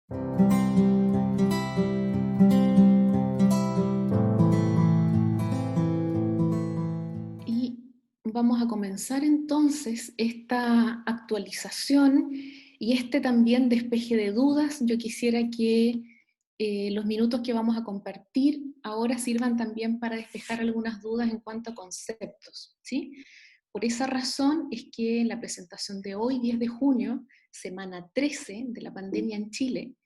Y vamos a comenzar entonces esta actualización y este también despeje de dudas. Yo quisiera que los minutos que vamos a compartir ahora sirvan también para despejar algunas dudas en cuanto a conceptos, ¿sí? Por esa razón es que en la presentación de hoy, 10 de junio, semana 13 de la pandemia en Chile,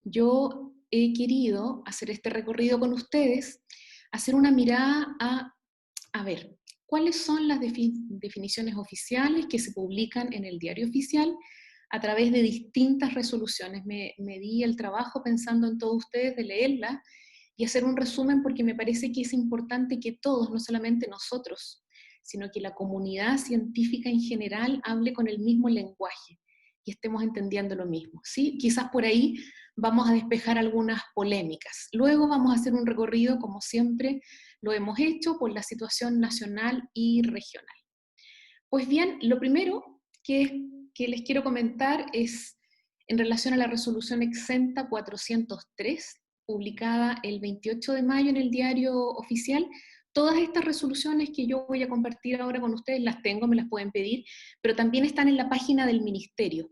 yo he querido hacer este recorrido con ustedes, hacer una mirada a ver, ¿cuáles son las definiciones oficiales que se publican en el diario oficial a través de distintas resoluciones? Me di el trabajo pensando en todos ustedes de leerlas y hacer un resumen porque me parece que es importante que todos, no solamente nosotros, sino que la comunidad científica en general hable con el mismo lenguaje y estemos entendiendo lo mismo, ¿sí? Quizás por ahí vamos a despejar algunas polémicas. Luego vamos a hacer un recorrido, como siempre lo hemos hecho, por la situación nacional y regional. Pues bien, lo primero que les quiero comentar es en relación a la resolución exenta 403, publicada el 28 de mayo en el diario oficial. Todas estas resoluciones que yo voy a compartir ahora con ustedes las tengo, me las pueden pedir, pero también están en la página del ministerio.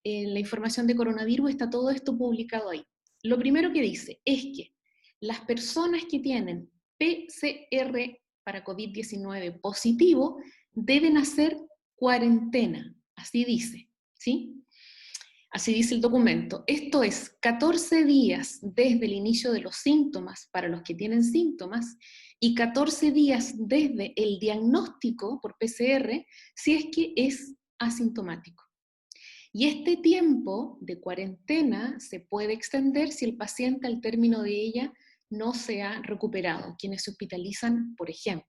En la información de coronavirus está todo esto publicado ahí. Lo primero que dice es que las personas que tienen PCR para COVID-19 positivo deben hacer cuarentena, así dice, ¿sí? Así dice el documento. Esto es 14 días desde el inicio de los síntomas para los que tienen síntomas y 14 días desde el diagnóstico por PCR si es que es asintomático. Y este tiempo de cuarentena se puede extender si el paciente al término de ella no se ha recuperado, quienes se hospitalizan, por ejemplo.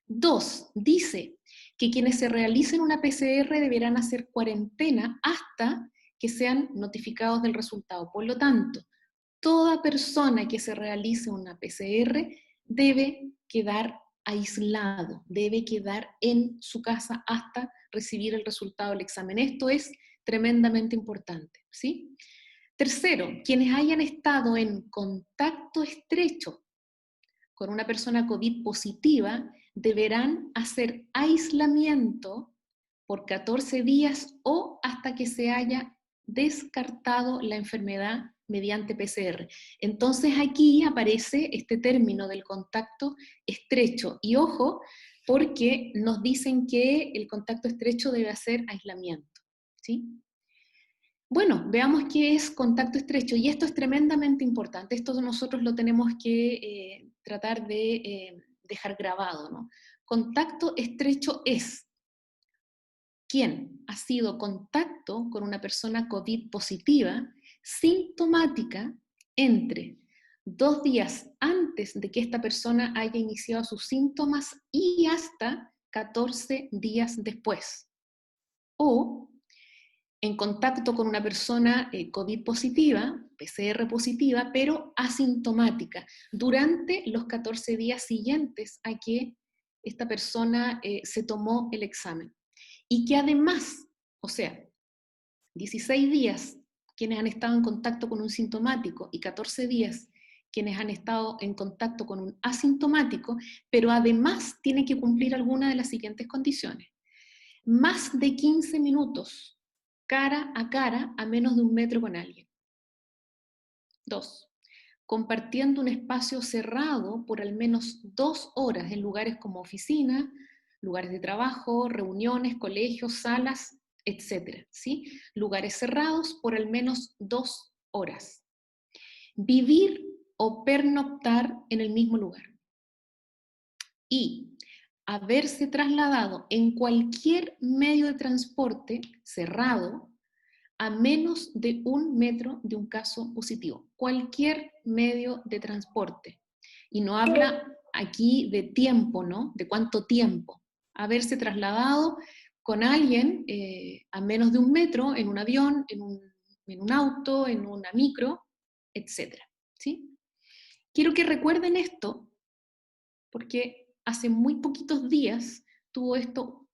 2, dice que quienes se realicen una PCR deberán hacer cuarentena hasta que sean notificados del resultado. Por lo tanto, toda persona que se realice una PCR debe quedar aislado, debe quedar en su casa hasta recibir el resultado del examen. Esto es tremendamente importante, ¿sí? Tercero, quienes hayan estado en contacto estrecho con una persona COVID positiva deberán hacer aislamiento por 14 días o hasta que se haya descartado la enfermedad mediante PCR. Entonces aquí aparece este término del contacto estrecho. Y ojo, porque nos dicen que el contacto estrecho debe hacer aislamiento, ¿sí? Bueno, veamos qué es contacto estrecho, y esto es tremendamente importante, esto nosotros lo tenemos que tratar de dejar grabado, ¿no? Contacto estrecho es quien ha sido contacto con una persona COVID positiva, sintomática, entre 2 días antes de que esta persona haya iniciado sus síntomas y hasta 14 días después. O en contacto con una persona COVID positiva, PCR positiva, pero asintomática, durante los 14 días siguientes a que esta persona se tomó el examen. Y que además, o sea, 16 días quienes han estado en contacto con un sintomático y 14 días quienes han estado en contacto con un asintomático, pero además tiene que cumplir alguna de las siguientes condiciones. Más de 15 minutos cara a menos de 1 metro con alguien. 2. Compartiendo un espacio cerrado por al menos 2 horas en lugares como oficina, lugares de trabajo, reuniones, colegios, salas, etc. ¿Sí? Lugares cerrados por al menos 2 horas. Vivir o pernoctar en el mismo lugar. Y haberse trasladado en cualquier medio de transporte cerrado a menos de 1 metro de un caso positivo. Cualquier medio de transporte. Y no habla aquí de tiempo, ¿no? De cuánto tiempo. Haberse trasladado con alguien a menos de 1 metro, en un avión, en un auto, en una micro, etc. ¿Sí? Quiero que recuerden esto, porque hace muy poquitos días tuvo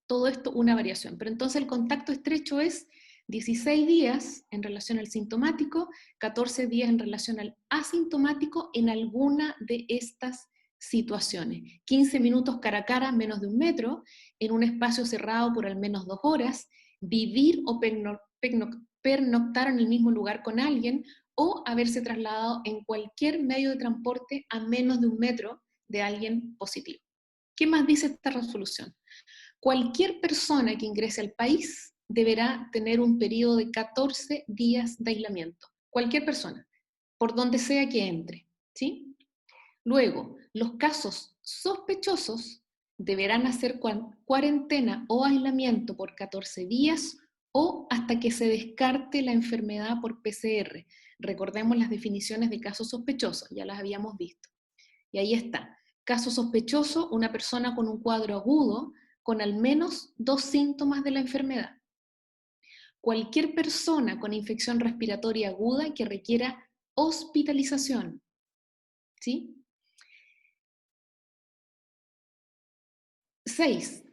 todo esto una variación. Pero entonces el contacto estrecho es 16 días en relación al sintomático, 14 días en relación al asintomático en alguna de estas situaciones. 15 minutos cara a cara, menos de 1 metro, en un espacio cerrado por al menos 2 horas, vivir o pernoctar en el mismo lugar con alguien, o haberse trasladado en cualquier medio de transporte a menos de 1 metro de alguien positivo. ¿Qué más dice esta resolución? Cualquier persona que ingrese al país deberá tener un periodo de 14 días de aislamiento. Cualquier persona, por donde sea que entre, ¿sí? Luego, los casos sospechosos deberán hacer cuarentena o aislamiento por 14 días o hasta que se descarte la enfermedad por PCR. Recordemos las definiciones de casos sospechosos, ya las habíamos visto. Y ahí está. Caso sospechoso, una persona con un cuadro agudo con al menos 2 síntomas de la enfermedad. Cualquier persona con infección respiratoria aguda que requiera hospitalización. ¿Sí? 6.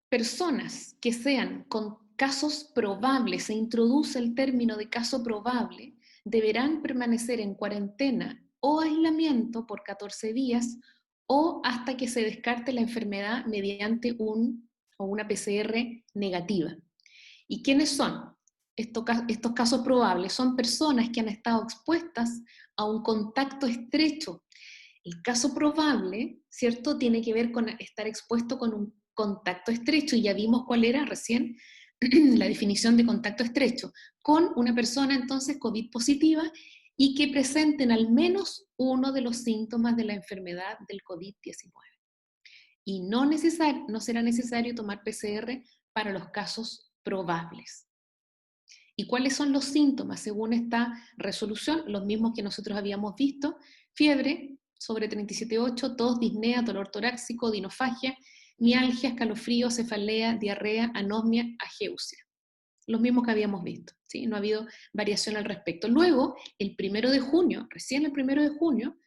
Personas que sean con casos probables, se introduce el término de caso probable, deberán permanecer en cuarentena o aislamiento por 14 días o hasta que se descarte la enfermedad mediante una PCR negativa. ¿Y quiénes son estos casos probables? Son personas que han estado expuestas a un contacto estrecho. El caso probable, ¿cierto?, tiene que ver con estar expuesto con un contacto estrecho, y ya vimos cuál era recién la definición de contacto estrecho, con una persona entonces COVID positiva y que presenten al menos uno de los síntomas de la enfermedad del COVID-19. Y no será necesario tomar PCR para los casos probables. ¿Y cuáles son los síntomas según esta resolución? Los mismos que nosotros habíamos visto: fiebre sobre 37,8, tos, disnea, dolor torácico, dinofagia, mialgia, escalofrío, cefalea, diarrea, anosmia, ageusia. Los mismos que habíamos visto, ¿sí? No ha habido variación al respecto. Luego, el 1 de junio, recién el 1 de junio,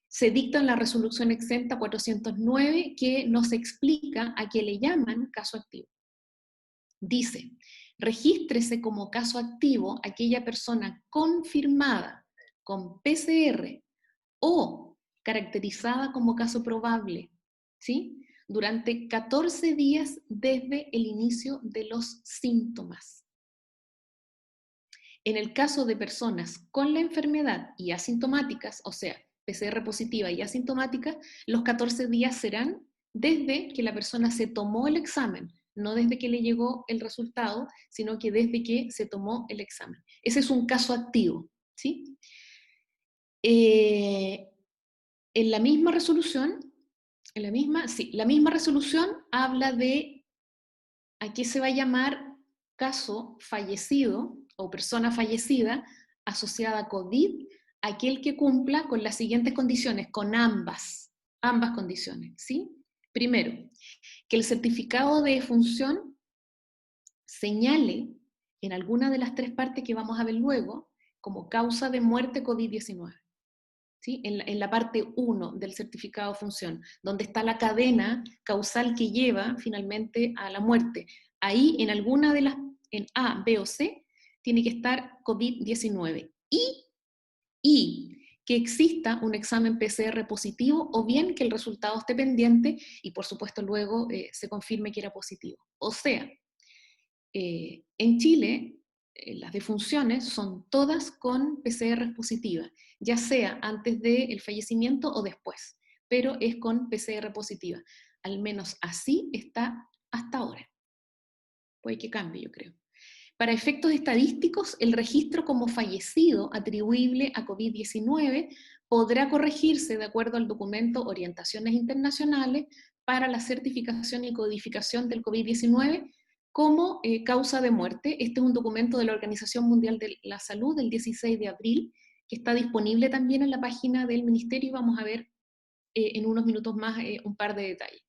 se dicta en la resolución exenta 409 que nos explica a qué le llaman caso activo. Dice: regístrese como caso activo aquella persona confirmada con PCR o caracterizada como caso probable, ¿sí?, durante 14 días desde el inicio de los síntomas. En el caso de personas con la enfermedad y asintomáticas, o sea, PCR positiva y asintomática, los 14 días serán desde que la persona se tomó el examen, no desde que le llegó el resultado, sino que desde que se tomó el examen. Ese es un caso activo, ¿sí? En la misma resolución, la misma resolución habla de a qué se va a llamar caso fallecido o persona fallecida asociada a COVID, aquel que cumpla con las siguientes condiciones, con ambas condiciones, ¿sí? Primero, que el certificado de defunción señale en alguna de las 3 partes que vamos a ver luego como causa de muerte COVID-19. ¿Sí? En la parte 1 del certificado de función, donde está la cadena causal que lleva finalmente a la muerte. Ahí en alguna de las, en A, B o C, tiene que estar COVID-19. Y que exista un examen PCR positivo, o bien que el resultado esté pendiente y por supuesto luego se confirme que era positivo. O sea, en Chile, las defunciones son todas con PCR positiva, ya sea antes del fallecimiento o después, pero es con PCR positiva. Al menos así está hasta ahora. Puede que cambie, yo creo. Para efectos estadísticos, el registro como fallecido atribuible a COVID-19 podrá corregirse de acuerdo al documento Orientaciones Internacionales para la certificación y codificación del COVID-19 como causa de muerte. Este es un documento de la Organización Mundial de la Salud del 16 de abril, que está disponible también en la página del Ministerio, y vamos a ver en unos minutos más un par de detalles.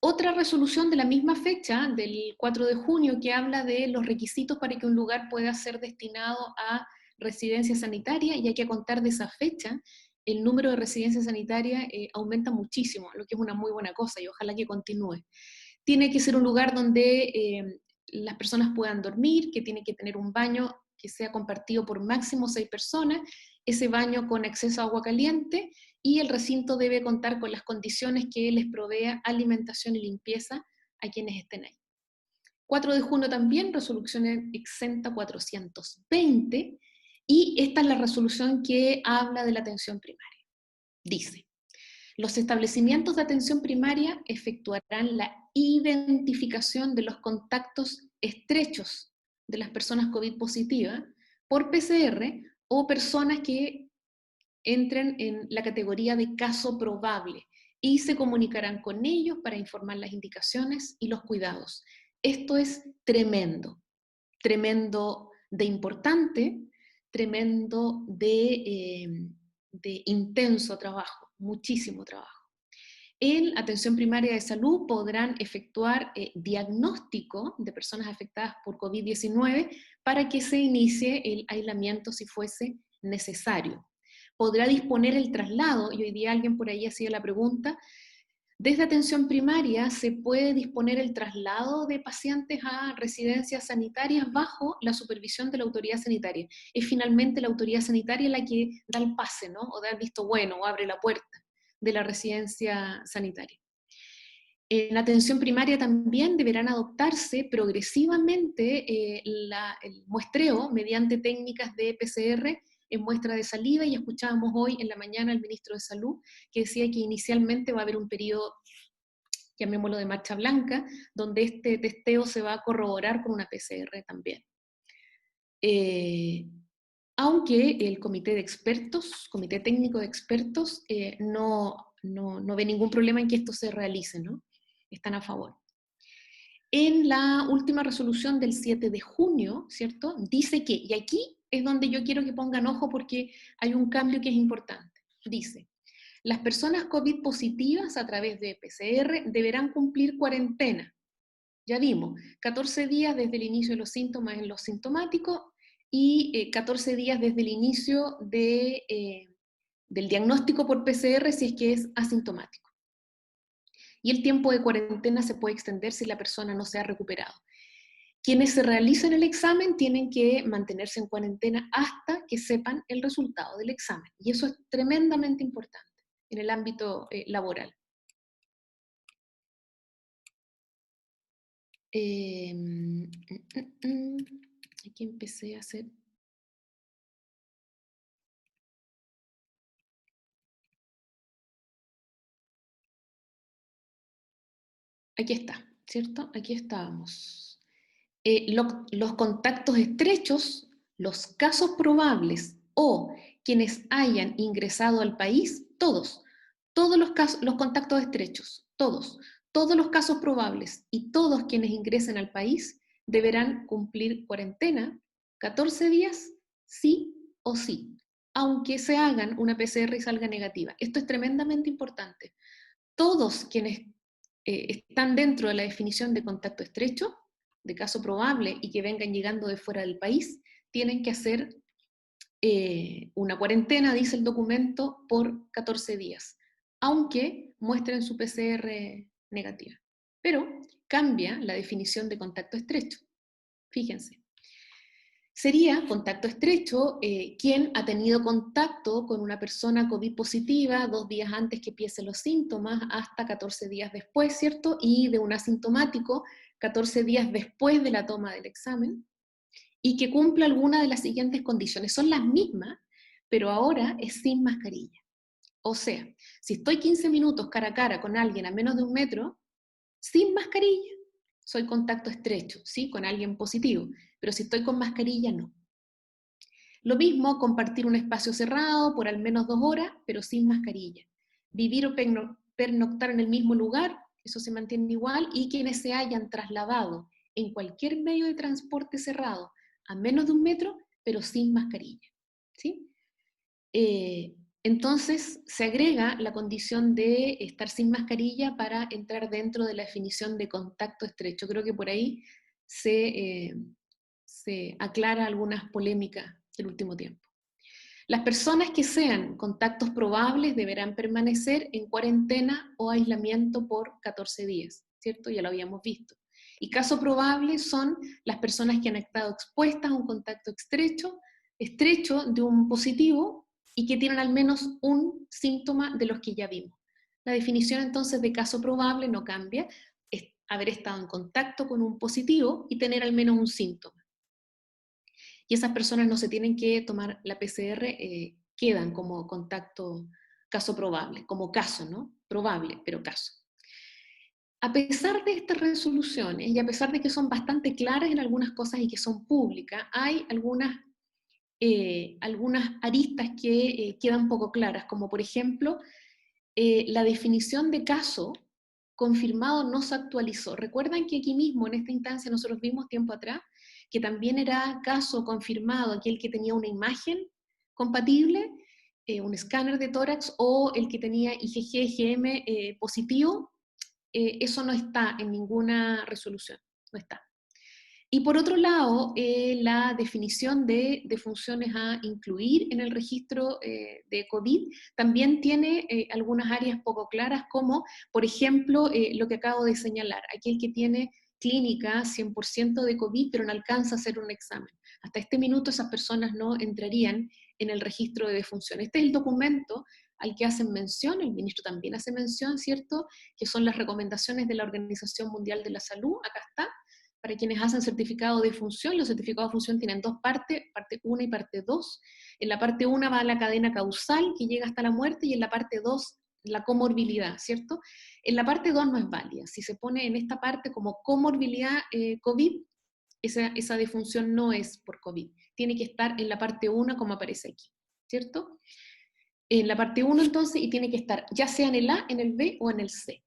Otra resolución de la misma fecha, del 4 de junio, que habla de los requisitos para que un lugar pueda ser destinado a residencia sanitaria, y hay que contar de esa fecha, el número de residencias sanitarias aumenta muchísimo, lo que es una muy buena cosa y ojalá que continúe. Tiene que ser un lugar donde las personas puedan dormir, que tiene que tener un baño que sea compartido por máximo 6 personas, ese baño con acceso a agua caliente, y el recinto debe contar con las condiciones que les provea alimentación y limpieza a quienes estén ahí. 4 de junio también, resolución exenta 420, y esta es la resolución que habla de la atención primaria. Dice: los establecimientos de atención primaria efectuarán la identificación de los contactos estrechos de las personas COVID positivas por PCR o personas que entren en la categoría de caso probable, y se comunicarán con ellos para informar las indicaciones y los cuidados. Esto es tremendo, tremendo de importante, tremendo de intenso trabajo, muchísimo trabajo. En atención primaria de salud podrán efectuar diagnóstico de personas afectadas por COVID-19 para que se inicie el aislamiento si fuese necesario. Podrá disponer el traslado, y hoy día alguien por ahí hacía la pregunta, desde atención primaria se puede disponer el traslado de pacientes a residencias sanitarias bajo la supervisión de la autoridad sanitaria. Es finalmente la autoridad sanitaria la que da el pase, ¿no? O da el visto bueno, o abre la puerta de la residencia sanitaria. En atención primaria también deberán adoptarse progresivamente el muestreo mediante técnicas de PCR en muestra de saliva, y escuchábamos hoy en la mañana al ministro de Salud que decía que inicialmente va a haber un periodo, llamémoslo de marcha blanca, donde este testeo se va a corroborar con una PCR también. Aunque el comité de expertos, comité técnico de expertos, no ve ningún problema en que esto se realice, ¿no? Están a favor. En la última resolución del 7 de junio, ¿cierto? Dice que, y aquí es donde yo quiero que pongan ojo porque hay un cambio que es importante. Dice: las personas COVID positivas a través de PCR deberán cumplir cuarentena. Ya vimos, 14 días desde el inicio de los síntomas en los sintomáticos y 14 días desde el inicio del diagnóstico por PCR si es que es asintomático. Y el tiempo de cuarentena se puede extender si la persona no se ha recuperado. Quienes se realicen el examen tienen que mantenerse en cuarentena hasta que sepan el resultado del examen. Y eso es tremendamente importante en el ámbito laboral. Aquí empecé a hacer... Aquí está, ¿cierto? Aquí estábamos. Los contactos estrechos, los casos probables o quienes hayan ingresado al país, todos los contactos estrechos, todos los casos probables y todos quienes ingresen al país deberán cumplir cuarentena 14 días, sí o sí, aunque se hagan una PCR y salga negativa. Esto es tremendamente importante. Todos quienes están dentro de la definición de contacto estrecho, de caso probable y que vengan llegando de fuera del país, tienen que hacer una cuarentena, dice el documento, por 14 días, aunque muestren su PCR negativa. Pero cambia la definición de contacto estrecho. Fíjense. Sería contacto estrecho quien ha tenido contacto con una persona COVID positiva 2 días antes que empiecen los síntomas hasta 14 días después, ¿cierto? Y de un asintomático 14 días después de la toma del examen, y que cumpla alguna de las siguientes condiciones. Son las mismas, pero ahora es sin mascarilla. O sea, si estoy 15 minutos cara a cara con alguien a menos de 1 metro, sin mascarilla, soy contacto estrecho, ¿sí? Con alguien positivo, pero si estoy con mascarilla, no. Lo mismo, compartir un espacio cerrado por al menos 2 horas, pero sin mascarilla. Vivir o pernoctar en el mismo lugar, eso se mantiene igual, y quienes se hayan trasladado en cualquier medio de transporte cerrado a menos de 1 metro, pero sin mascarilla, ¿sí? Entonces se agrega la condición de estar sin mascarilla para entrar dentro de la definición de contacto estrecho. Creo que por ahí se aclara algunas polémicas del último tiempo. Las personas que sean contactos probables deberán permanecer en cuarentena o aislamiento por 14 días, ¿cierto? Ya lo habíamos visto. Y caso probable son las personas que han estado expuestas a un contacto estrecho de un positivo y que tienen al menos un síntoma de los que ya vimos. La definición entonces de caso probable no cambia, es haber estado en contacto con un positivo y tener al menos un síntoma. Y esas personas no se tienen que tomar la PCR, quedan como contacto, caso probable, como caso, ¿no? Probable, pero caso. A pesar de estas resoluciones, y a pesar de que son bastante claras en algunas cosas y que son públicas, hay algunas aristas que quedan poco claras, como por ejemplo, la definición de caso confirmado no se actualizó. Recuerdan que aquí mismo, en esta instancia, nosotros vimos tiempo atrás, que también era caso confirmado aquel que tenía una imagen compatible, un escáner de tórax, o el que tenía IgG, IgM positivo. Eso no está en ninguna resolución, no está. Y por otro lado, la definición de funciones a incluir en el registro de COVID también tiene algunas áreas poco claras, como por ejemplo lo que acabo de señalar, aquel que tiene clínica 100% de COVID pero no alcanza a hacer un examen. Hasta este minuto esas personas no entrarían en el registro de defunción. Este es el documento al que hacen mención, el ministro también hace mención, ¿cierto?, que son las recomendaciones de la Organización Mundial de la Salud, acá está, para quienes hacen certificado de función. Los certificados de función tienen dos partes, parte 1 y parte 2. En la parte 1 va la cadena causal que llega hasta la muerte, y en la parte 2 la comorbilidad, ¿cierto? En la parte 2 no es válida. Si se pone en esta parte como comorbilidad COVID, esa defunción no es por COVID. Tiene que estar en la parte 1 como aparece aquí, ¿cierto? En la parte 1 entonces, y tiene que estar ya sea en el A, en el B o en el C.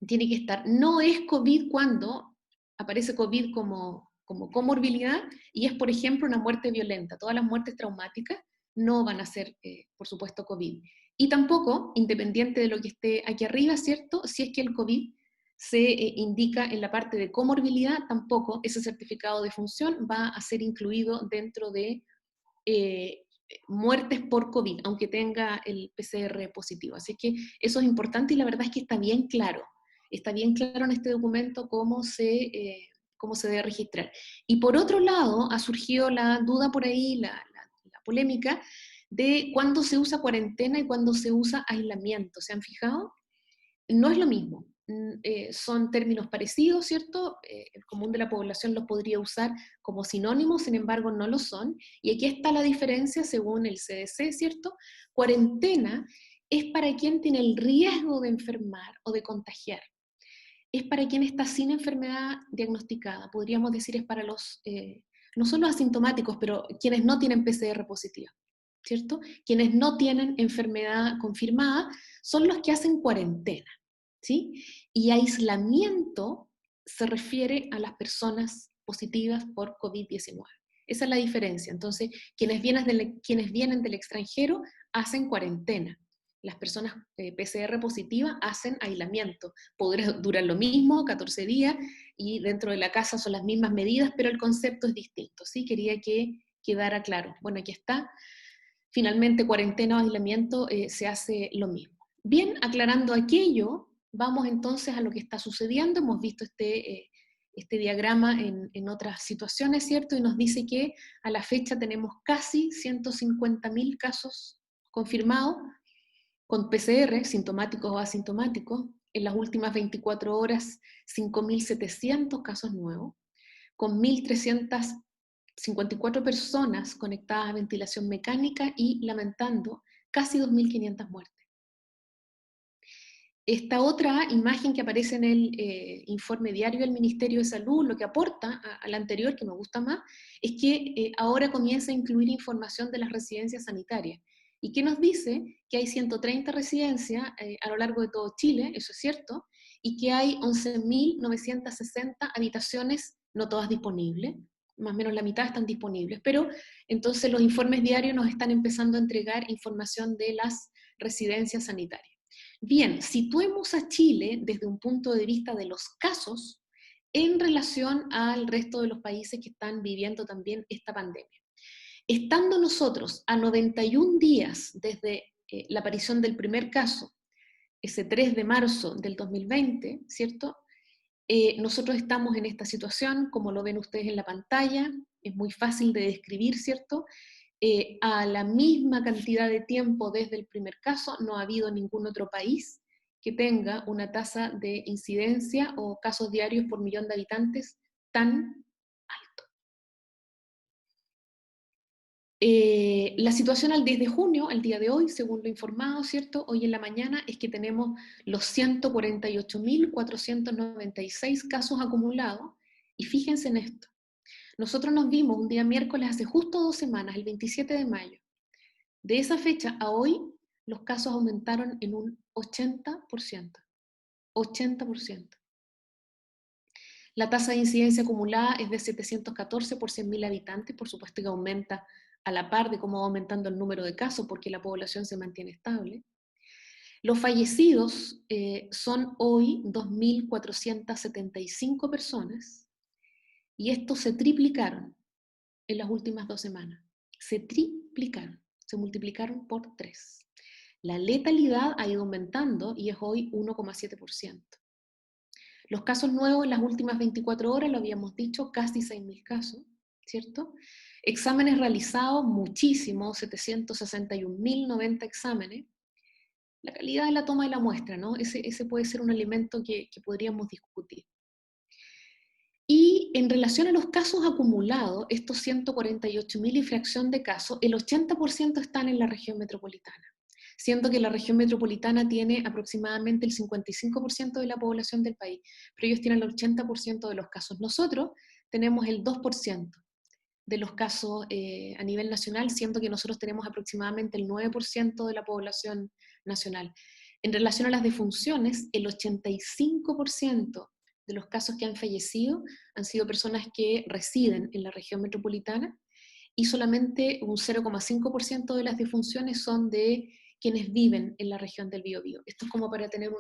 Tiene que estar, no es COVID cuando aparece COVID como comorbilidad y es, por ejemplo, una muerte violenta. Todas las muertes traumáticas no van a ser, por supuesto, COVID. Y tampoco, independiente de lo que esté aquí arriba, ¿cierto? Si es que el COVID se indica en la parte de comorbilidad, tampoco ese certificado de función va a ser incluido dentro de muertes por COVID, aunque tenga el PCR positivo. Así que eso es importante y la verdad es que está bien claro. Está bien claro en este documento cómo se debe registrar. Y por otro lado, ha surgido la duda por ahí, la polémica, de cuándo se usa cuarentena y cuándo se usa aislamiento. ¿Se han fijado? No es lo mismo. Son términos parecidos, ¿cierto? El común de la población los podría usar como sinónimos, sin embargo no lo son. Y aquí está la diferencia según el CDC, ¿cierto? Cuarentena es para quien tiene el riesgo de enfermar o de contagiar. Es para quien está sin enfermedad diagnosticada. Podríamos decir es para los, no solo asintomáticos, pero quienes no tienen PCR positiva, ¿cierto? Quienes no tienen enfermedad confirmada son los que hacen cuarentena, ¿sí? Y aislamiento se refiere a las personas positivas por COVID-19. Esa es la diferencia. Entonces, quienes vienen del extranjero hacen cuarentena. Las personas PCR positivas hacen aislamiento. Podrá durar lo mismo, 14 días, y dentro de la casa son las mismas medidas, pero el concepto es distinto, ¿sí? Quería que quedara claro. Bueno, aquí está. Finalmente, cuarentena o aislamiento se hace lo mismo. Bien, aclarando aquello, vamos entonces a lo que está sucediendo. Hemos visto este diagrama en otras situaciones, ¿cierto? Y nos dice que a la fecha tenemos casi 150.000 casos confirmados, con PCR, sintomáticos o asintomáticos. En las últimas 24 horas, 5.700 casos nuevos, con 1.354 personas conectadas a ventilación mecánica y lamentando casi 2.500 muertes. Esta otra imagen que aparece en el informe diario del Ministerio de Salud, lo que aporta a la anterior, que me gusta más, es que ahora comienza a incluir información de las residencias sanitarias. ¿Y qué nos dice? Que hay 130 residencias a lo largo de todo Chile, eso es cierto, y que hay 11.960 habitaciones, no todas disponibles, más o menos la mitad están disponibles, pero entonces los informes diarios nos están empezando a entregar información de las residencias sanitarias. Bien, situemos a Chile desde un punto de vista de los casos en relación al resto de los países que están viviendo también esta pandemia. Estando nosotros a 91 días desde la aparición del primer caso, ese 3 de marzo del 2020, ¿cierto? Nosotros estamos en esta situación, como lo ven ustedes en la pantalla, es muy fácil de describir, ¿cierto? A la misma cantidad de tiempo desde el primer caso, no ha habido ningún otro país que tenga una tasa de incidencia o casos diarios por millón de habitantes tan alto. La situación al 10 de junio, al día de hoy, según lo informado, ¿cierto? Hoy en la mañana, es que tenemos los 148.496 casos acumulados, y fíjense en esto. Nosotros nos vimos un día miércoles hace justo 2 semanas, el 27 de mayo. De esa fecha a hoy, los casos aumentaron en un 80%. 80%. La tasa de incidencia acumulada es de 714 por 100.000 habitantes, por supuesto que aumenta a la par de cómo va aumentando el número de casos, porque la población se mantiene estable. Los fallecidos son hoy 2.475 personas, y estos se triplicaron en las últimas 2 semanas. Se triplicaron, se multiplicaron por 3. La letalidad ha ido aumentando y es hoy 1,7%. Los casos nuevos en las últimas 24 horas, lo habíamos dicho, casi 6.000 casos, ¿cierto? Exámenes realizados, muchísimos, 761.090 exámenes. La calidad de la toma de la muestra, ¿no? Ese puede ser un elemento que podríamos discutir. Y en relación a los casos acumulados, estos 148.000 y fracción de casos, el 80% están en la región metropolitana, siendo que la región metropolitana tiene aproximadamente el 55% de la población del país, pero ellos tienen el 80% de los casos. Nosotros tenemos el 2% de los casos a nivel nacional, siendo que nosotros tenemos aproximadamente el 9% de la población nacional. En relación a las defunciones, el 85% de los casos que han fallecido han sido personas que residen en la región metropolitana, y solamente un 0,5% de las defunciones son de quienes viven en la región del Biobío. Esto es como para tener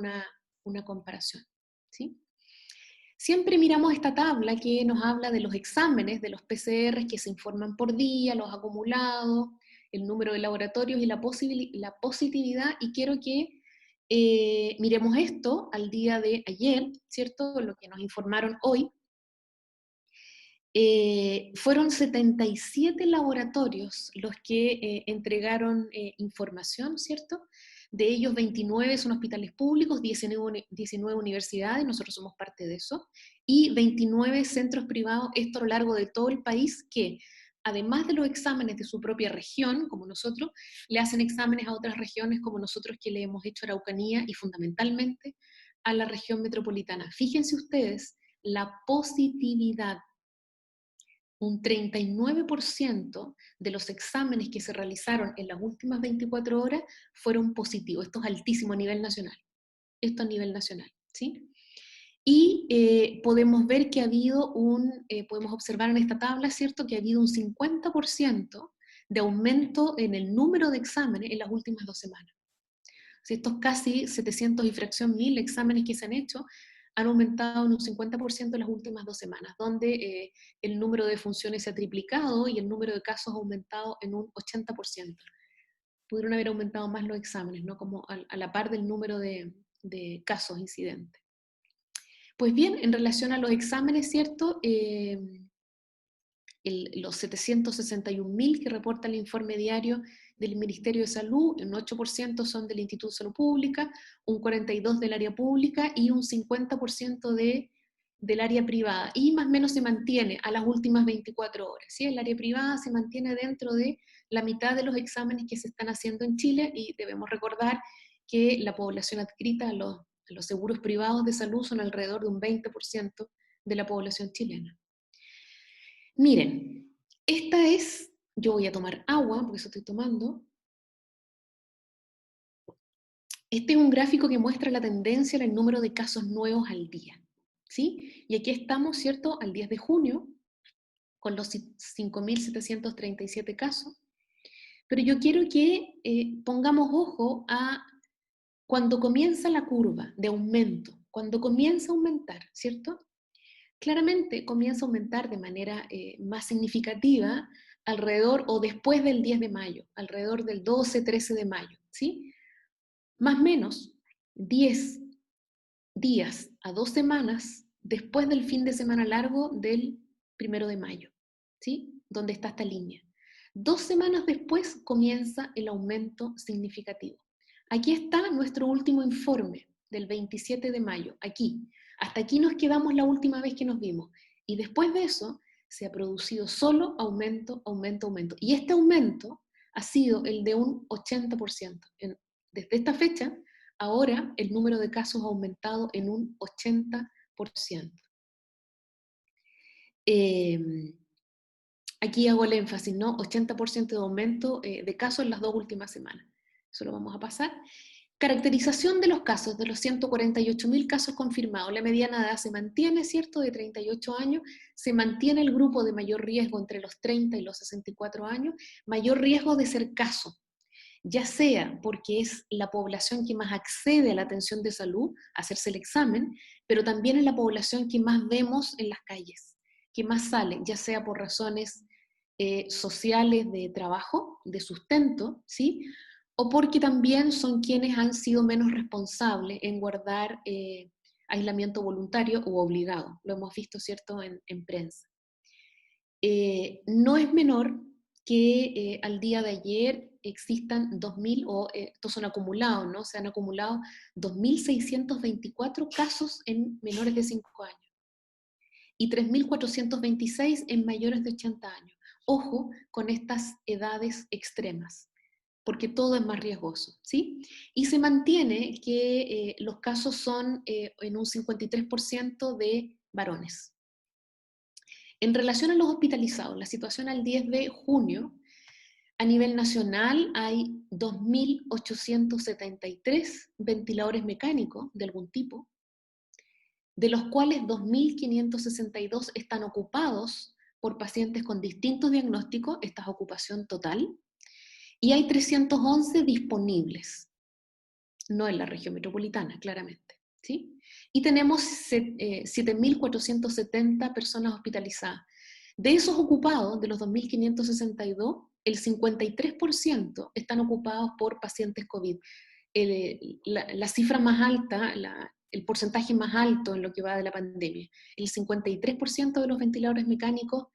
una comparación, ¿sí? Siempre miramos esta tabla que nos habla de los exámenes, de los PCR que se informan por día, los acumulados, el número de laboratorios y la positividad, y quiero que miremos esto al día de ayer, ¿cierto? Lo que nos informaron hoy. Fueron 77 laboratorios los que entregaron información, ¿cierto? De ellos 29 son hospitales públicos, 19 universidades, nosotros somos parte de eso, y 29 centros privados, esto a lo largo de todo el país, que además de los exámenes de su propia región, como nosotros, le hacen exámenes a otras regiones, como nosotros que le hemos hecho a Araucanía, y fundamentalmente a la región metropolitana. Fíjense ustedes la positividad. Un 39% de los exámenes que se realizaron en las últimas 24 horas fueron positivos. Esto es altísimo a nivel nacional. Esto a nivel nacional, ¿sí? Y podemos ver que ha habido podemos observar en esta tabla, ¿cierto?, que ha habido un 50% de aumento en el número de exámenes en las últimas 2 semanas. O sea, estos casi 700 y fracción mil exámenes que se han hecho han aumentado en un 50% en las últimas 2 semanas, donde el número de funciones se ha triplicado y el número de casos ha aumentado en un 80%. Pudieron haber aumentado más los exámenes, ¿no? Como a la par del número de casos incidentes. Pues bien, en relación a los exámenes, ¿cierto? Los 761.000 que reporta el informe diario del Ministerio de Salud, un 8% son del Instituto de Salud Pública, un 42% del área pública y un 50% del área privada. Y más o menos se mantiene a las últimas 24 horas. ¿Sí? El área privada se mantiene dentro de la mitad de los exámenes que se están haciendo en Chile, y debemos recordar que la población adscrita a los seguros privados de salud son alrededor de un 20% de la población chilena. Miren, yo voy a tomar agua, porque eso estoy tomando. Este es un gráfico que muestra la tendencia en el número de casos nuevos al día, ¿sí? Y aquí estamos, ¿cierto?, al 10 de junio, con los 5.737 casos. Pero yo quiero que pongamos ojo a cuando comienza la curva de aumento, cuando comienza a aumentar, ¿cierto? Claramente comienza a aumentar de manera más significativa alrededor o después del 10 de mayo, alrededor del 12, 13 de mayo, ¿sí? Más o menos 10 días a 2 semanas después del fin de semana largo del 1 de mayo, ¿sí? Donde está esta línea. 2 semanas después comienza el aumento significativo. Aquí está nuestro último informe del 27 de mayo, aquí. Hasta aquí nos quedamos la última vez que nos vimos. Y después de eso se ha producido solo aumento, aumento, aumento. Y este aumento ha sido el de un 80%. Desde esta fecha, ahora el número de casos ha aumentado en un 80%. Aquí hago el énfasis, ¿no? 80% de aumento de casos en las 2 últimas semanas. Eso lo vamos a pasar. Caracterización de los casos, de los 148.000 casos confirmados. La mediana de edad se mantiene, ¿cierto? De 38 años. Se mantiene el grupo de mayor riesgo entre los 30 y los 64 años. Mayor riesgo de ser caso, ya sea porque es la población que más accede a la atención de salud, a hacerse el examen, pero también es la población que más vemos en las calles, que más sale, ya sea por razones sociales de trabajo, de sustento, ¿sí? O porque también son quienes han sido menos responsables en guardar aislamiento voluntario u obligado. Lo hemos visto, ¿cierto?, en prensa. No es menor que al día de ayer existan 2.000, estos son acumulados, ¿no? Se han acumulado 2.624 casos en menores de 5 años y 3.426 en mayores de 80 años. Ojo con estas edades extremas, porque todo es más riesgoso, ¿sí? Y se mantiene que los casos son en un 53% de varones. En relación a los hospitalizados, la situación al 10 de junio, a nivel nacional hay 2.873 ventiladores mecánicos de algún tipo, de los cuales 2.562 están ocupados por pacientes con distintos diagnósticos, esta es ocupación total, y hay 311 disponibles, no en la región metropolitana, claramente, ¿sí? Y tenemos 7.470 personas hospitalizadas. De esos ocupados, de los 2.562, el 53% están ocupados por pacientes COVID. La cifra más alta, el porcentaje más alto en lo que va de la pandemia. El 53% de los ventiladores mecánicos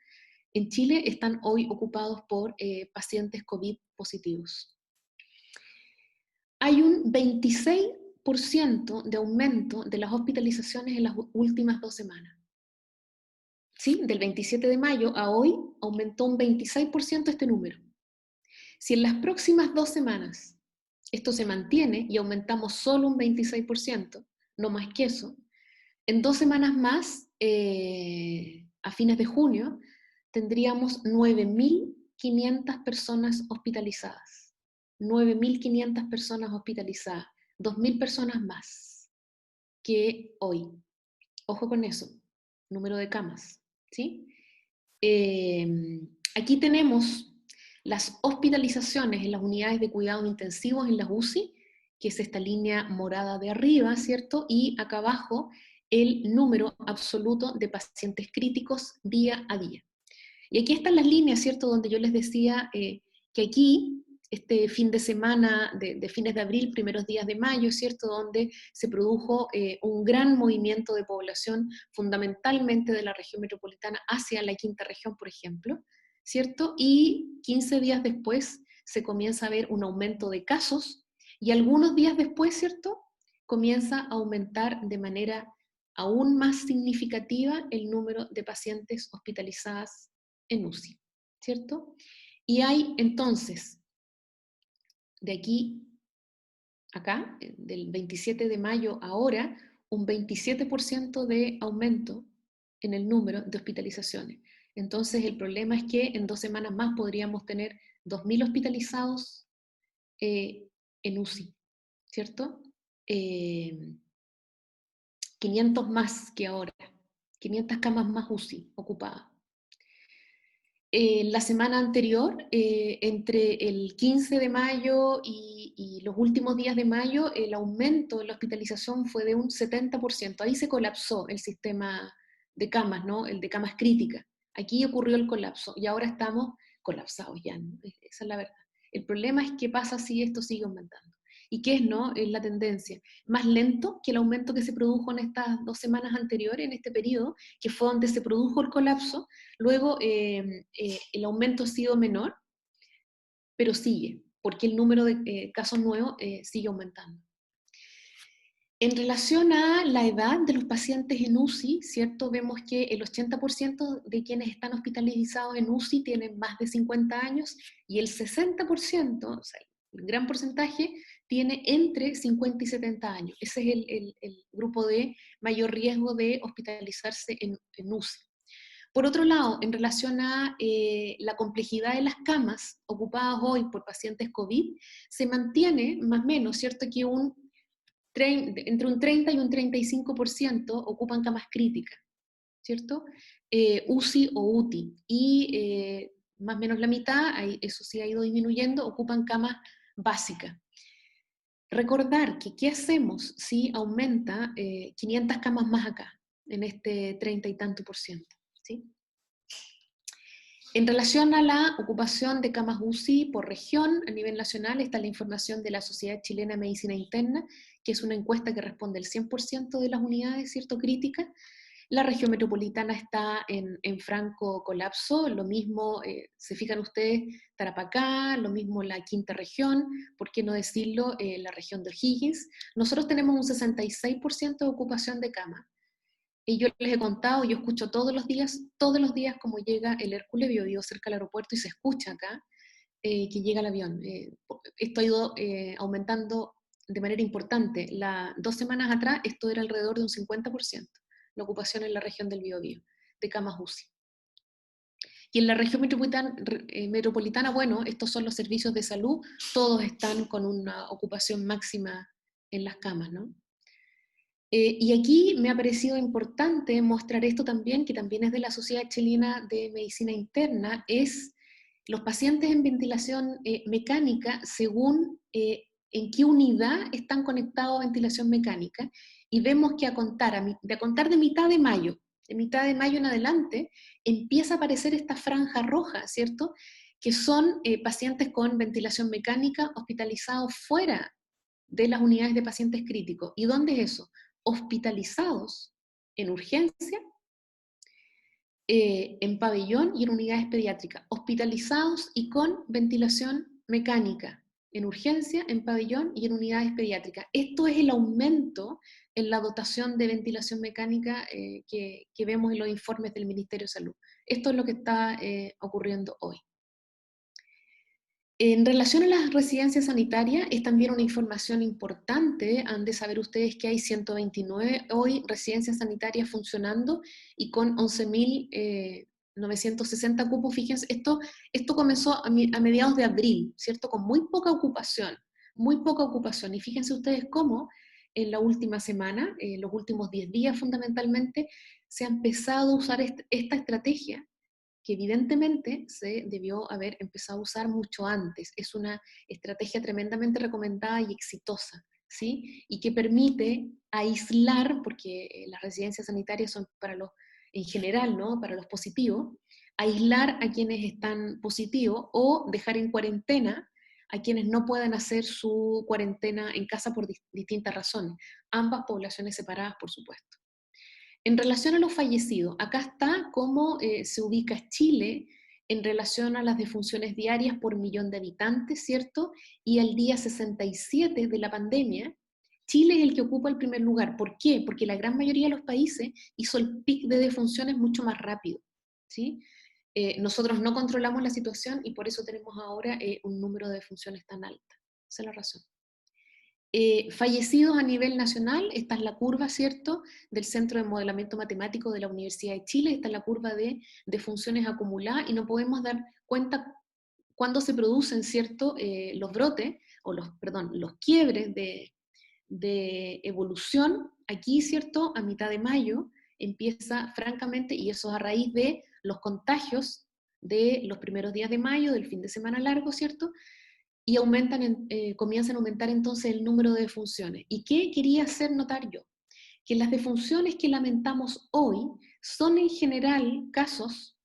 en Chile están hoy ocupados por pacientes COVID positivos. Hay un 26% de aumento de las hospitalizaciones en las últimas 2 semanas. ¿Sí? Del 27 de mayo a hoy aumentó un 26% este número. Si en las próximas 2 semanas esto se mantiene y aumentamos solo un 26%, no más que eso, en 2 semanas más, a fines de junio, tendríamos 9.500 personas hospitalizadas. 9.500 personas hospitalizadas. 2.000 personas más que hoy. Ojo con eso, número de camas, ¿sí? Aquí tenemos las hospitalizaciones en las unidades de cuidados intensivos en las UCI, que es esta línea morada de arriba, ¿cierto? Y acá abajo el número absoluto de pacientes críticos día a día. Y aquí están las líneas, ¿cierto? Donde yo les decía que aquí, este fin de semana de fines de abril, primeros días de mayo, ¿cierto? Donde se produjo un gran movimiento de población, fundamentalmente de la región metropolitana hacia la quinta región, por ejemplo, ¿cierto? Y 15 días después se comienza a ver un aumento de casos y algunos días después, ¿cierto? Comienza a aumentar de manera aún más significativa el número de pacientes hospitalizadas en UCI, ¿cierto? Y hay entonces, de aquí acá, del 27 de mayo ahora, un 27% de aumento en el número de hospitalizaciones. Entonces el problema es que en 2 semanas más podríamos tener 2.000 hospitalizados en UCI, ¿cierto? 500 más que ahora, 500 camas más UCI ocupadas. La semana anterior, entre el 15 de mayo y los últimos días de mayo, el aumento de la hospitalización fue de un 70%. Ahí se colapsó el sistema de camas, ¿no? El de camas críticas. Aquí ocurrió el colapso y ahora estamos colapsados ya, ¿no? Esa es la verdad. El problema es qué pasa si esto sigue aumentando. ¿Y qué es, no? Es la tendencia. Más lento que el aumento que se produjo en estas 2 semanas anteriores, en este periodo, que fue donde se produjo el colapso. Luego el aumento ha sido menor, pero sigue, porque el número de casos nuevos sigue aumentando. En relación a la edad de los pacientes en UCI, ¿cierto? Vemos que el 80% de quienes están hospitalizados en UCI tienen más de 50 años y el 60%, o sea, el gran porcentaje, tiene entre 50 y 70 años. Ese es el grupo de mayor riesgo de hospitalizarse en UCI. Por otro lado, en relación a la complejidad de las camas ocupadas hoy por pacientes COVID, se mantiene más o menos, ¿cierto?, que entre un 30 y un 35% ocupan camas críticas, ¿cierto? UCI o UTI. Y más o menos la mitad, eso sí ha ido disminuyendo, ocupan camas básicas. Recordar que qué hacemos si aumenta 500 camas más acá, en este 30 y tanto por ciento, ¿sí? En relación a la ocupación de camas UCI por región a nivel nacional, está la información de la Sociedad Chilena de Medicina Interna, que es una encuesta que responde al 100% de las unidades, ¿cierto?, críticas. La región metropolitana está en franco colapso, lo mismo, se fijan ustedes, Tarapacá, lo mismo la quinta región, por qué no decirlo, la región de O'Higgins. Nosotros tenemos un 66% de ocupación de camas. Y yo les he contado, yo escucho todos los días como llega el Hércules, yo vivo cerca del aeropuerto y se escucha acá que llega el avión. Esto ha ido aumentando de manera importante. 2 semanas atrás esto era alrededor de un 50%, la ocupación en la región del Biobío, de camas UCI. Y en la región metropolitana, bueno, estos son los servicios de salud, todos están con una ocupación máxima en las camas, ¿no? Y aquí me ha parecido importante mostrar esto también, que también es de la Sociedad Chilena de Medicina Interna, es los pacientes en ventilación mecánica según en qué unidad están conectados a ventilación mecánica, y vemos que a contar de mitad de mayo en adelante, empieza a aparecer esta franja roja, ¿cierto? Que son pacientes con ventilación mecánica hospitalizados fuera de las unidades de pacientes críticos. ¿Y dónde es eso? Hospitalizados en urgencia, en pabellón y en unidades pediátricas, hospitalizados y con ventilación mecánica, en urgencia, en pabellón y en unidades pediátricas. Esto es el aumento en la dotación de ventilación mecánica que vemos en los informes del Ministerio de Salud. Esto es lo que está ocurriendo hoy. En relación a las residencias sanitarias, es también una información importante. Han de saber ustedes que hay 129 hoy residencias sanitarias funcionando y con 11.960 cupos. Fíjense, esto comenzó a mediados de abril, ¿cierto? Con muy poca ocupación, muy poca ocupación. Y fíjense ustedes cómo en la última semana, los últimos 10 días fundamentalmente, se ha empezado a usar esta estrategia que evidentemente se debió haber empezado a usar mucho antes. Es una estrategia tremendamente recomendada y exitosa, ¿sí? Y que permite aislar, porque las residencias sanitarias son para los, en general, ¿no?, para los positivos, aislar a quienes están positivos o dejar en cuarentena a quienes no puedan hacer su cuarentena en casa por distintas razones. Ambas poblaciones separadas, por supuesto. En relación a los fallecidos, acá está cómo se ubica Chile en relación a las defunciones diarias por millón de habitantes, ¿cierto? Y al día 67 de la pandemia, Chile es el que ocupa el primer lugar. ¿Por qué? Porque la gran mayoría de los países hizo el pic de defunciones mucho más rápido, ¿sí? Nosotros no controlamos la situación y por eso tenemos ahora un número de defunciones tan alto. Esa es la razón. Fallecidos a nivel nacional, esta es la curva, ¿cierto?, del Centro de Modelamiento Matemático de la Universidad de Chile, esta es la curva de funciones acumuladas, y no podemos dar cuenta cuándo se producen, ¿cierto?, los brotes, o los quiebres de evolución. Aquí, ¿cierto?, a mitad de mayo empieza francamente, y eso es a raíz de los contagios de los primeros días de mayo, del fin de semana largo, ¿cierto?, y comienzan a aumentar entonces el número de defunciones. ¿Y qué quería hacer notar yo? Que las defunciones que lamentamos hoy son en general casos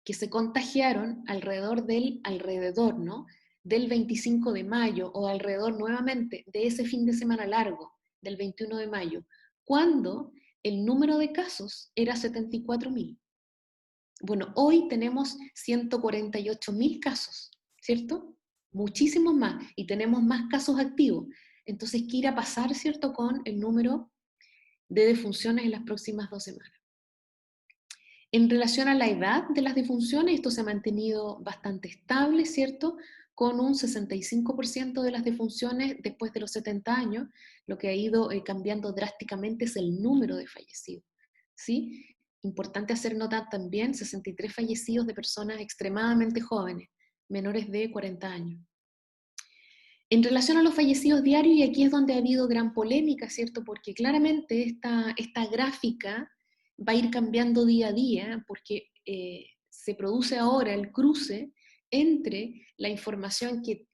que se contagiaron alrededor, ¿no?, del 25 de mayo o alrededor nuevamente de ese fin de semana largo del 21 de mayo, cuando el número de casos era 74.000. Bueno, hoy tenemos 148.000 casos, ¿cierto? Muchísimos más, y tenemos más casos activos. Entonces, ¿qué irá a pasar, cierto, con el número de defunciones en las próximas 2 semanas? En relación a la edad de las defunciones, esto se ha mantenido bastante estable, ¿cierto? Con un 65% de las defunciones después de los 70 años, lo que ha ido cambiando drásticamente es el número de fallecidos, ¿sí? Importante hacer nota también, 63 fallecidos de personas extremadamente jóvenes, menores de 40 años. En relación a los fallecidos diarios, y aquí es donde ha habido gran polémica, ¿cierto? Porque claramente esta gráfica va a ir cambiando día a día, porque se produce ahora el cruce entre la información que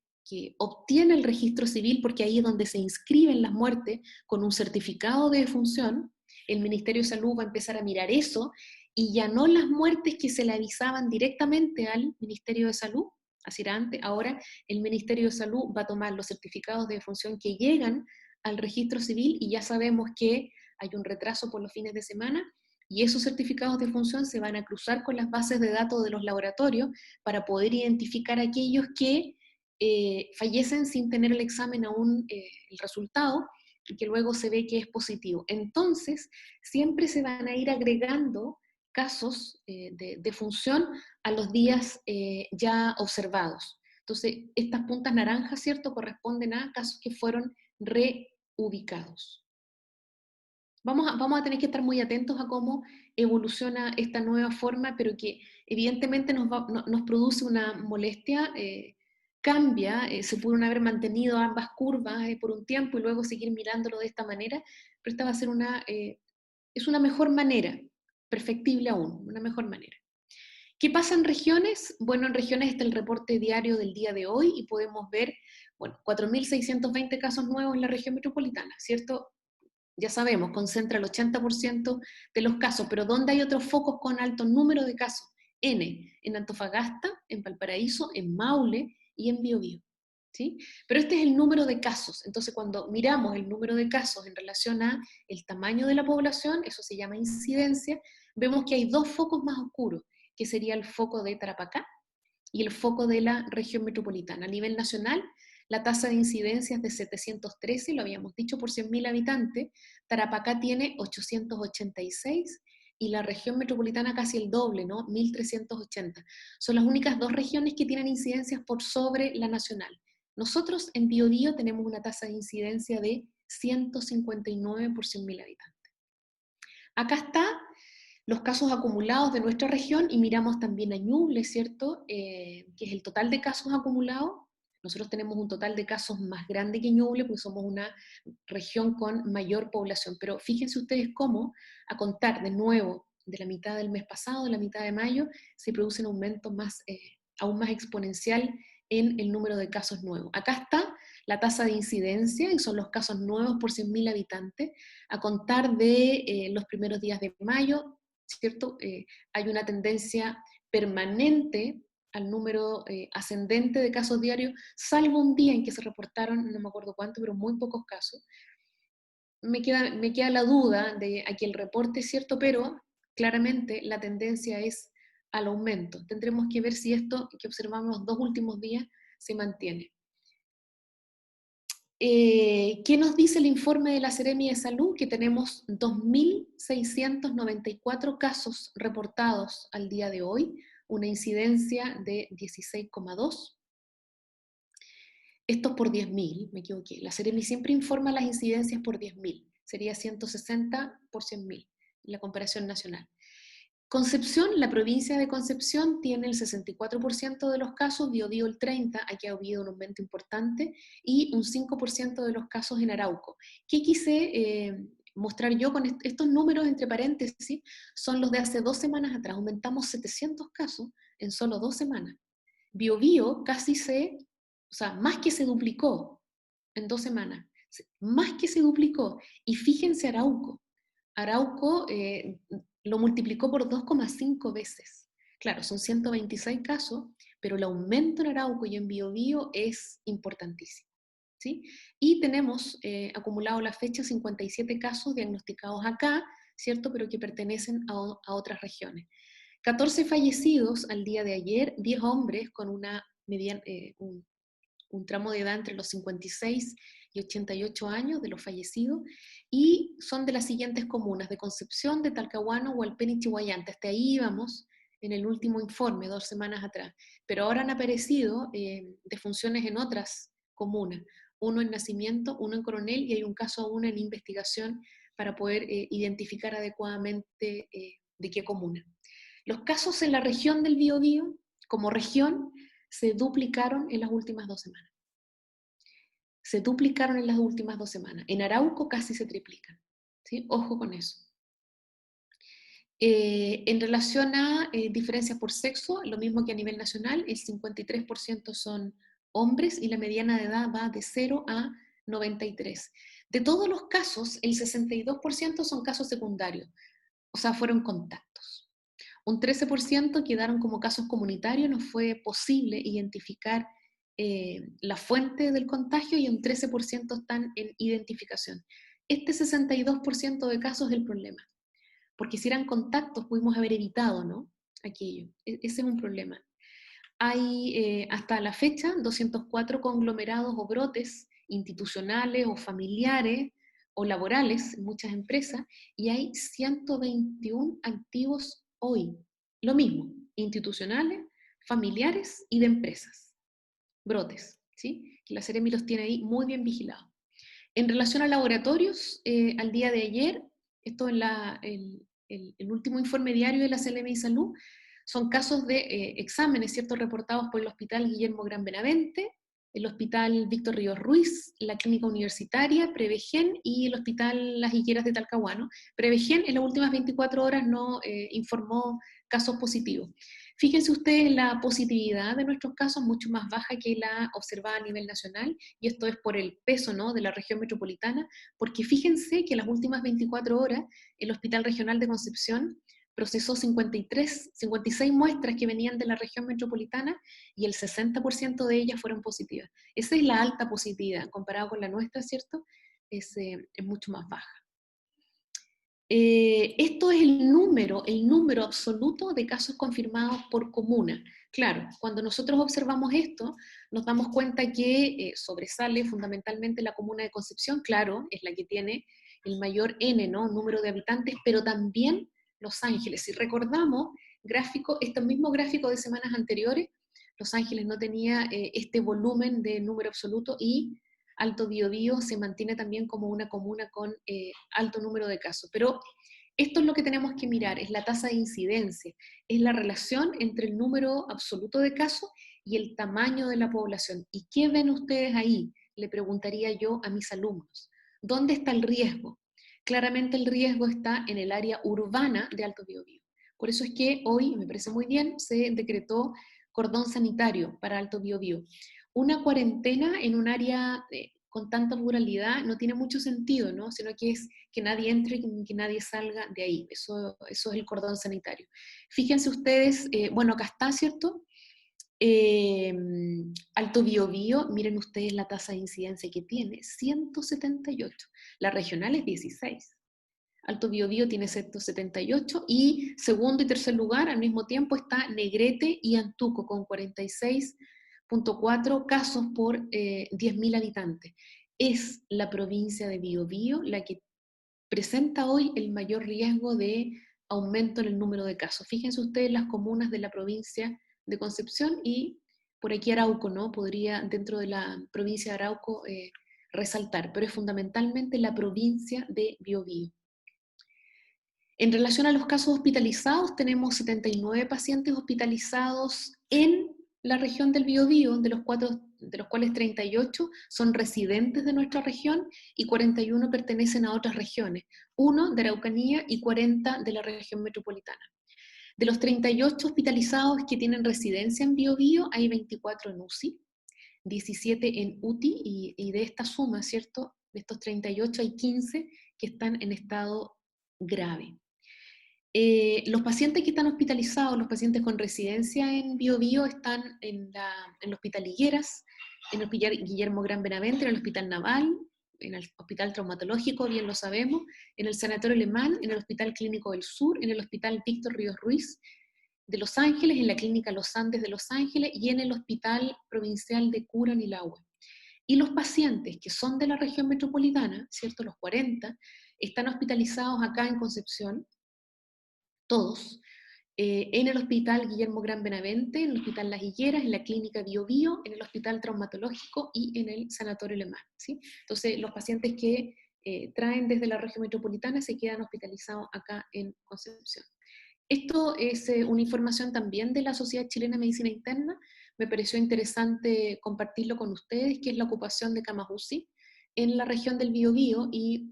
obtiene el registro civil, porque ahí es donde se inscriben las muertes con un certificado de defunción. El Ministerio de Salud va a empezar a mirar eso, y ya no las muertes que se le avisaban directamente al Ministerio de Salud, así era antes. Ahora el Ministerio de Salud va a tomar los certificados de defunción que llegan al registro civil, y ya sabemos que hay un retraso por los fines de semana, y esos certificados de defunción se van a cruzar con las bases de datos de los laboratorios para poder identificar a aquellos que fallecen sin tener el examen aún, el resultado, y que luego se ve que es positivo. Entonces, siempre se van a ir agregando casos de defunción a los días ya observados. Entonces, estas puntas naranjas, ¿cierto?, corresponden a casos que fueron reubicados. Vamos a tener que estar muy atentos a cómo evoluciona esta nueva forma, pero que evidentemente nos produce una molestia. Cambia, se pudieron haber mantenido ambas curvas por un tiempo y luego seguir mirándolo de esta manera, pero esta va a ser es una mejor manera, perfectible aún, una mejor manera. ¿Qué pasa en regiones? Bueno, en regiones está el reporte diario del día de hoy y podemos ver, bueno, 4.620 casos nuevos en la región metropolitana, ¿cierto? Ya sabemos, concentra el 80% de los casos, pero ¿dónde hay otros focos con alto número de casos? En Antofagasta, en Valparaíso, en Maule y en Biobío, ¿sí? Pero este es el número de casos. Entonces, cuando miramos el número de casos en relación a el tamaño de la población, eso se llama incidencia, vemos que hay dos focos más oscuros, que sería el foco de Tarapacá y el foco de la región metropolitana. A nivel nacional, la tasa de incidencia es de 713, lo habíamos dicho, por 100.000 habitantes. Tarapacá tiene 886 y la región metropolitana casi el doble, ¿no? 1.380. Son las únicas dos regiones que tienen incidencias por sobre la nacional. Nosotros en Biobío tenemos una tasa de incidencia de 159 por 100.000 habitantes. Acá está los casos acumulados de nuestra región, y miramos también a Ñuble, ¿cierto? Que es el total de casos acumulados. Nosotros tenemos un total de casos más grande que Ñuble, porque somos una región con mayor población. Pero fíjense ustedes cómo, a contar de nuevo de la mitad del mes pasado, de la mitad de mayo, se produce un aumento aún más exponencial en el número de casos nuevos. Acá está la tasa de incidencia, y son los casos nuevos por 100.000 habitantes, a contar de los primeros días de mayo, ¿cierto? Hay una tendencia permanente al número ascendente de casos diarios, salvo un día en que se reportaron, no me acuerdo cuánto, pero muy pocos casos. Me queda la duda de aquí el reporte es cierto, pero claramente la tendencia es al aumento. Tendremos que ver si esto que observamos los 2 últimos días se mantiene. ¿Qué nos dice el informe de la Seremi de Salud? Que tenemos 2.694 casos reportados al día de hoy, una incidencia de 16,2. Esto es por 10.000, me equivoqué. La Seremi siempre informa las incidencias por 10.000, sería 160 por 100.000, la comparación nacional. Concepción, la provincia de Concepción tiene el 64% de los casos, Biobío el 30%, aquí ha habido un aumento importante, y un 5% de los casos en Arauco. ¿Qué quise mostrar yo con estos números entre paréntesis? Son los de hace 2 semanas atrás, aumentamos 700 casos en solo 2 semanas. Biobío más que se duplicó en 2 semanas, más que se duplicó. Y fíjense Arauco lo multiplicó por 2,5 veces. Claro, son 126 casos, pero el aumento en Arauco y en Biobío es importantísimo, ¿sí? Y tenemos acumulado a la fecha 57 casos diagnosticados acá, ¿cierto? Pero que pertenecen a otras regiones. 14 fallecidos al día de ayer, 10 hombres con un tramo de edad entre los 56 y 88 años de los fallecidos, y son de las siguientes comunas: de Concepción, de Talcahuano, Hualpén y Chihuayante. Hasta ahí íbamos en el último informe, 2 semanas atrás. Pero ahora han aparecido defunciones en otras comunas, uno en Nacimiento, uno en Coronel, y hay un caso aún en investigación para poder identificar adecuadamente de qué comuna. Los casos en la región del Biobío, como región, se duplicaron en las últimas 2 semanas. Se duplicaron en las últimas 2 semanas. En Arauco casi se triplican, ¿sí? Ojo con eso. En relación a diferencias por sexo, lo mismo que a nivel nacional, el 53% son hombres y la mediana de edad va de 0 a 93. De todos los casos, el 62% son casos secundarios, o sea, fueron contactos. Un 13% quedaron como casos comunitarios, no fue posible identificar la fuente del contagio, y un 13% están en identificación. Este 62% de casos es el problema, porque si eran contactos pudimos haber evitado, ¿no?, aquello. Ese es un problema. Hay hasta la fecha 204 conglomerados o brotes institucionales o familiares o laborales en muchas empresas, y hay 121 activos hoy. Lo mismo, institucionales, familiares y de empresas. Brotes, ¿sí? Que la Seremi los tiene ahí muy bien vigilados. En relación a laboratorios, al día de ayer, esto en el último informe diario de la CLMI Salud, son casos de exámenes, ¿cierto?, reportados por el Hospital Guillermo Gran Benavente, el Hospital Víctor Ríos Ruiz, la Clínica Universitaria, Prevegen y el Hospital Las Higueras de Talcahuano. Prevegen en las últimas 24 horas no informó casos positivos. Fíjense ustedes, la positividad de nuestros casos mucho más baja que la observada a nivel nacional, y esto es por el peso, ¿no?, de la región metropolitana, porque fíjense que en las últimas 24 horas el Hospital Regional de Concepción procesó 56 muestras que venían de la región metropolitana, y el 60% de ellas fueron positivas. Esa es la alta positividad, comparado con la nuestra, ¿cierto? Es mucho más baja. Esto es el número absoluto de casos confirmados por comuna. Claro, cuando nosotros observamos esto, nos damos cuenta que sobresale fundamentalmente la comuna de Concepción. Claro, es la que tiene el mayor N, ¿no?, número de habitantes, pero también Los Ángeles. Si recordamos este mismo gráfico de semanas anteriores, Los Ángeles no tenía este volumen de número absoluto, y Alto Biobío se mantiene también como una comuna con alto número de casos. Pero esto es lo que tenemos que mirar, es la tasa de incidencia, es la relación entre el número absoluto de casos y el tamaño de la población. ¿Y qué ven ustedes ahí?, le preguntaría yo a mis alumnos. ¿Dónde está el riesgo? Claramente el riesgo está en el área urbana de Alto Biobío. Por eso es que hoy, me parece muy bien, se decretó cordón sanitario para Alto Biobío. Una cuarentena en un área con tanta pluralidad no tiene mucho sentido, ¿no?, sino que es que nadie entre y que nadie salga de ahí. Eso es el cordón sanitario. Fíjense ustedes, bueno, acá está, ¿cierto? Alto Biobío, miren ustedes la tasa de incidencia que tiene, 178. La regional es 16. Alto Biobío tiene 178, y segundo y tercer lugar al mismo tiempo está Negrete y Antuco con 46.4 casos por 10.000 habitantes. Es la provincia de Biobío la que presenta hoy el mayor riesgo de aumento en el número de casos. Fíjense ustedes las comunas de la provincia de Concepción, y por aquí Arauco, ¿no?, podría dentro de la provincia de Arauco resaltar, pero es fundamentalmente la provincia de Biobío. En relación a los casos hospitalizados, tenemos 79 pacientes hospitalizados en la región del Biobío, de los cuales 38 son residentes de nuestra región y 41 pertenecen a otras regiones, 1 de Araucanía y 40 de la región metropolitana. De los 38 hospitalizados que tienen residencia en Biobío, hay 24 en UCI, 17 en UTI, y de esta suma, ¿cierto?, de estos 38 hay 15 que están en estado grave. Los pacientes que están hospitalizados, los pacientes con residencia en Bío Bío están en el Hospital Higueras, en el Hospital Guillermo Gran Benavente, en el Hospital Naval, en el Hospital Traumatológico, bien lo sabemos, en el Sanatorio Alemán, en el Hospital Clínico del Sur, en el Hospital Víctor Ríos Ruiz de Los Ángeles, en la Clínica Los Andes de Los Ángeles y en el Hospital Provincial de Curanilahue. Y los pacientes que son de la región metropolitana, ¿cierto? Los 40, están hospitalizados acá en Concepción, todos, en el Hospital Guillermo Gran Benavente, en el Hospital Las Higueras, en la Clínica Bío Bío, en el Hospital Traumatológico y en el Sanatorio Alemán, ¿sí? Entonces, los pacientes que traen desde la región metropolitana se quedan hospitalizados acá en Concepción. Esto es una información también de la Sociedad Chilena de Medicina Interna. Me pareció interesante compartirlo con ustedes, que es la ocupación de camas UCI en la región del Biobío y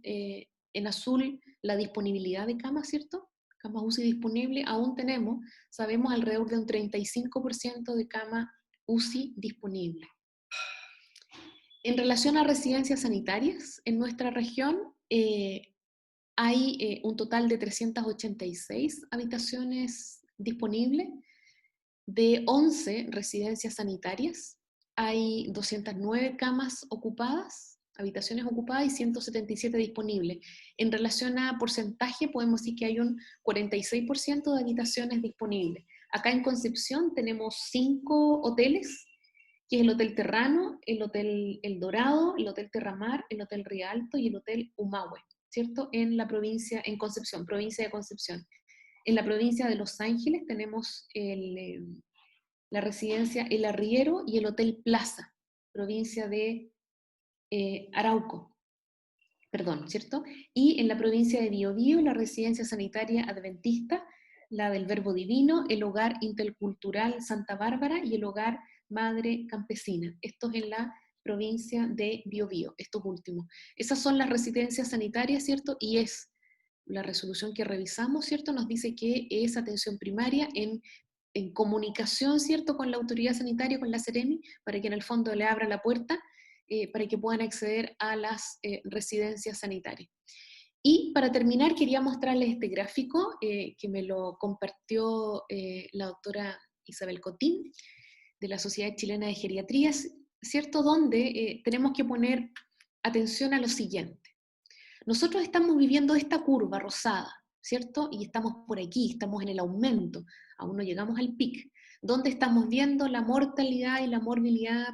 en azul la disponibilidad de camas, ¿cierto? Camas UCI disponibles, aún tenemos, sabemos, alrededor de un 35% de camas UCI disponible. En relación a residencias sanitarias, en nuestra región hay un total de 386 habitaciones disponibles, de 11 residencias sanitarias, hay 209 camas ocupadas, habitaciones ocupadas y 177 disponibles. En relación a porcentaje, podemos decir que hay un 46% de habitaciones disponibles. Acá en Concepción tenemos 5 hoteles, que es el Hotel Terrano, el Hotel El Dorado, el Hotel Terramar, el Hotel Rialto y el Hotel Humahue, ¿cierto? En la provincia, en Concepción, provincia de Concepción. En la provincia de Los Ángeles tenemos la residencia El Arriero y el Hotel Plaza, provincia de Arauco, perdón, ¿cierto? Y en la provincia de Biobío, la residencia sanitaria adventista, la del Verbo Divino, el Hogar Intercultural Santa Bárbara y el Hogar Madre Campesina. Esto es en la provincia de Biobío, estos últimos. Esas son las residencias sanitarias, ¿cierto? Y es la resolución que revisamos, ¿cierto? Nos dice que es atención primaria en comunicación, ¿cierto?, con la autoridad sanitaria, con la Seremi, para que en el fondo le abra la puerta, para que puedan acceder a las residencias sanitarias. Y para terminar, quería mostrarles este gráfico que me lo compartió la doctora Isabel Cotín, de la Sociedad Chilena de Geriatrías, ¿cierto?, donde tenemos que poner atención a lo siguiente. Nosotros estamos viviendo esta curva rosada, ¿cierto? Y estamos por aquí, estamos en el aumento, aún no llegamos al pic, donde estamos viendo la mortalidad y la morbilidad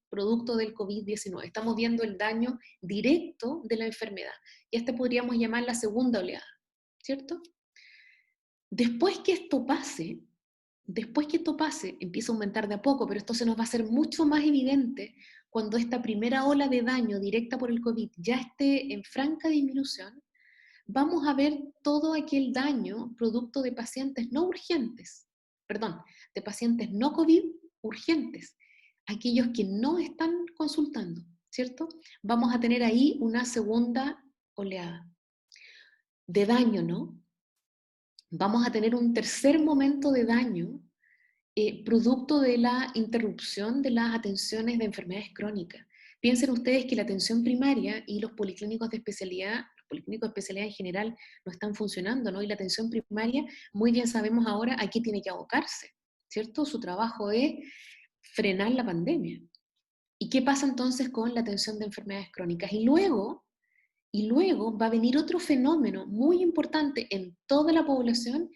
producto del COVID-19. Estamos viendo el daño directo de la enfermedad. Y este podríamos llamar la segunda oleada, ¿cierto? Después que esto pase, empieza a aumentar de a poco, pero esto se nos va a hacer mucho más evidente cuando esta primera ola de daño directa por el COVID ya esté en franca disminución. Vamos a ver todo aquel daño producto de pacientes no urgentes, perdón, de pacientes no COVID urgentes, aquellos que no están consultando, ¿cierto? Vamos a tener ahí una segunda oleada de daño, ¿no? Vamos a tener un tercer momento de daño producto de la interrupción de las atenciones de enfermedades crónicas. Piensen ustedes que la atención primaria y los policlínicos de especialidad, los policlínicos de especialidad en general, no están funcionando, ¿no? Y la atención primaria, muy bien sabemos ahora a qué tiene que abocarse, ¿cierto? Su trabajo es frenar la pandemia. ¿Y qué pasa entonces con la atención de enfermedades crónicas? Y luego va a venir otro fenómeno muy importante en toda la población,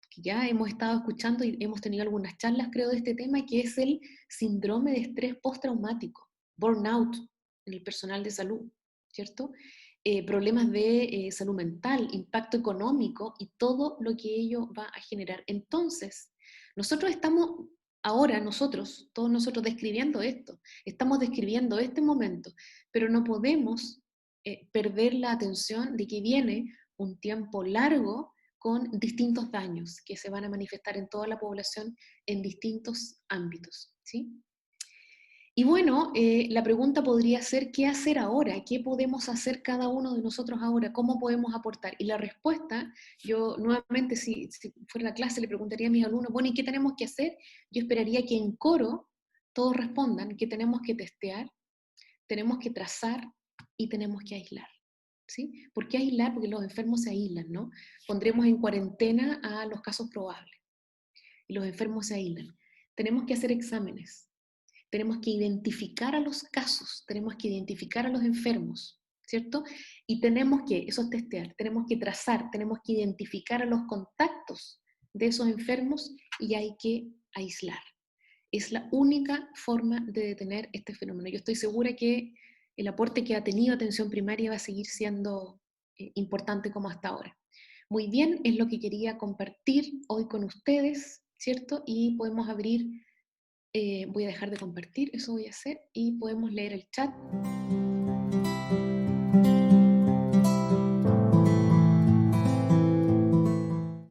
que ya hemos estado escuchando y hemos tenido algunas charlas, creo, de este tema, que es el síndrome de estrés postraumático, burnout en el personal de salud, ¿cierto? Problemas de salud mental, impacto económico y todo lo que ello va a generar. Entonces, nosotros estamos ahora, todos nosotros describiendo esto, estamos describiendo este momento, pero no podemos perder la atención de que viene un tiempo largo con distintos daños que se van a manifestar en toda la población en distintos ámbitos, ¿sí? Y bueno, la pregunta podría ser, ¿qué hacer ahora? ¿Qué podemos hacer cada uno de nosotros ahora? ¿Cómo podemos aportar? Y la respuesta, yo nuevamente, si fuera la clase, le preguntaría a mis alumnos, bueno, ¿y qué tenemos que hacer? Yo esperaría que en coro todos respondan que tenemos que testear, tenemos que trazar y tenemos que aislar. ¿sí? ¿Por qué aislar? Porque los enfermos se aíslan, ¿no? Pondremos en cuarentena a los casos probables y los enfermos se aíslan. Tenemos que hacer exámenes, tenemos que identificar a los casos, tenemos que identificar a los enfermos, ¿cierto? Y tenemos que, eso es testear, tenemos que trazar, tenemos que identificar a los contactos de esos enfermos y hay que aislar. Es la única forma de detener este fenómeno. Yo estoy segura que el aporte que ha tenido atención primaria va a seguir siendo importante como hasta ahora. Muy bien, es lo que quería compartir hoy con ustedes, ¿cierto? Y podemos abrir, voy a dejar de compartir, eso voy a hacer, y podemos leer el chat.